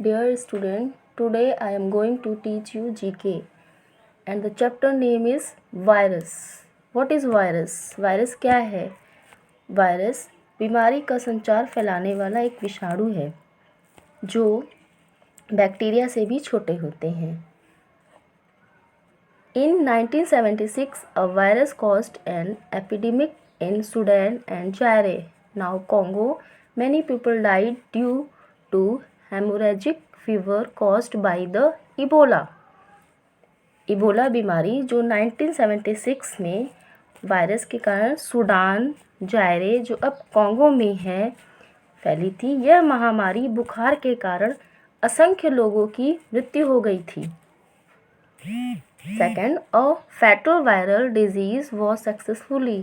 Dear student, today I am going to teach you GK and the chapter name is virus. What is virus? Virus क्या है? Virus बीमारी का संचार फैलाने वाला एक विषाणु है जो बैक्टीरिया से भी छोटे होते हैं. In 1976, a virus caused an epidemic in Sudan and Zaire, now Congo. Many people died due to hemorrhagic fever caused by the Ebola. Ebola बीमारी जो 1976 में वायरस के कारण सूडान, जायरे जो अब कॉन्गो में है फैली थी. यह महामारी बुखार के कारण असंख्य लोगों की मृत्यु हो गई थी. Second, a fatal viral disease was successfully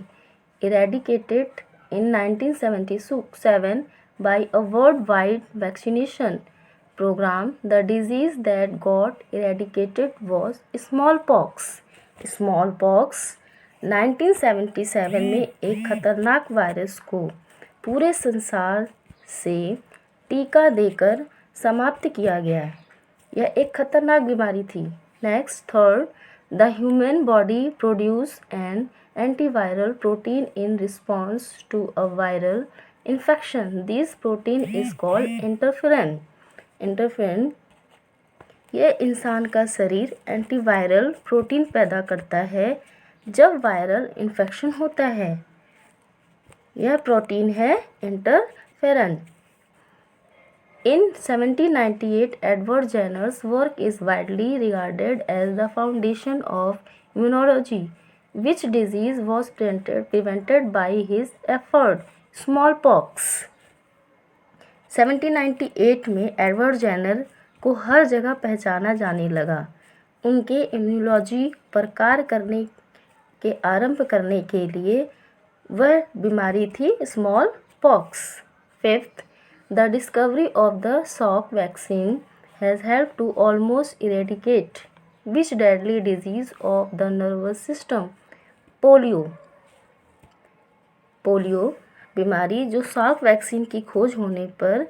eradicated in 1977 by a worldwide vaccination program. The disease that got eradicated was smallpox. Smallpox 1977 में एक खतरनाक वायरस को पूरे संसार से टीका देकर समाप्त किया गया. यह एक खतरनाक बीमारी थी. Next, third, the human body produce an antiviral protein in response to a viral infection. This protein is called interferon. Interferon यह इंसान का शरीर एंटीवायरल प्रोटीन पैदा करता है जब वायरल इन्फेक्शन होता है. यह प्रोटीन है interferon. In 1798, Edward Jenner's work is widely regarded as the foundation of immunology, which disease was prevented by his effort. Smallpox 1798 में एडवर्ड जेनर को हर जगह पहचाना जाने लगा. उनके इम्यूनोलॉजी पर कार्य करने के आरंभ करने के लिए वह बीमारी थी small pox. Fifth, the discovery of the Salk vaccine has helped to almost eradicate which deadly disease of the nervous system? Polio. Polio बीमारी जो साल्क वैक्सीन की खोज होने पर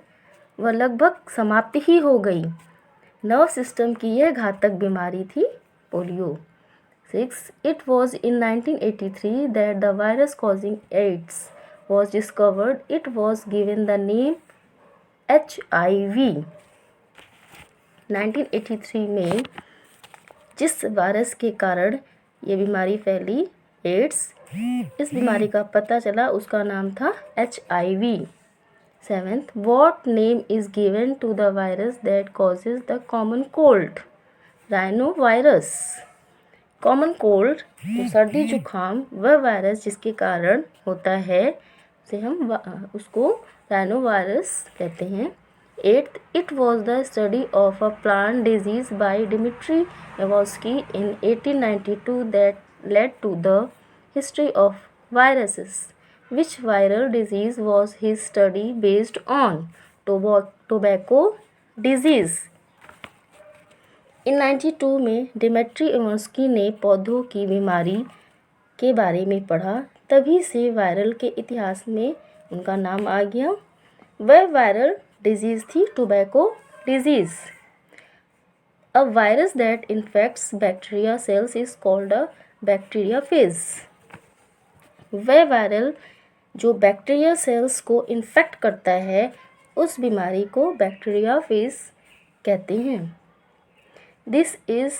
वह लगभग समाप्त ही हो गई. नर्व सिस्टम की यह घातक बीमारी थी polio. 6. It was in 1983 that the virus causing AIDS was discovered. It was given the name HIV. 1983 में जिस वायरस के कारण ये बीमारी फैली एड्स, इस बीमारी का पता चला, उसका नाम था HIV. 7th, what name is given to the virus that causes the common cold? Rhinovirus. Common cold तो सर्दी जुकाम वह वायरस जिसके कारण होता है उसे हम उसको राइनोवायरस कहते हैं. 8th, it was the study of a plant disease by Dmitry Yakovsky in 1892 that led to the history of viruses. Which viral disease was his study based on? Tobacco disease. In 92 में Dmitry याकोव्स्की ने पौधों की बीमारी के बारे में पढ़ा. तभी से वायरल के इतिहास में उनका नाम आ गया. वह वायरल डिजीज़ थी tobacco disease. A virus that infects bacteria cells is called a bacteriophage. वह वायरल जो बैक्टीरिया सेल्स को इन्फेक्ट करता है उस बीमारी को बैक्टीरियाफेज कहते हैं. This is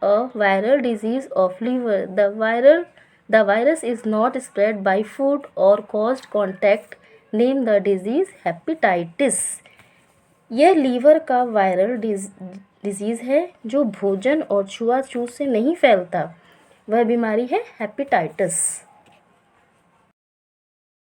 a viral disease of liver. The virus is not spread by food or caused contact. Name the disease. Hepatitis. यह लीवर का वायरल डिजीज़ है जो भोजन और छुआछूत से नहीं फैलता. वह बीमारी है हेपेटाइटिस.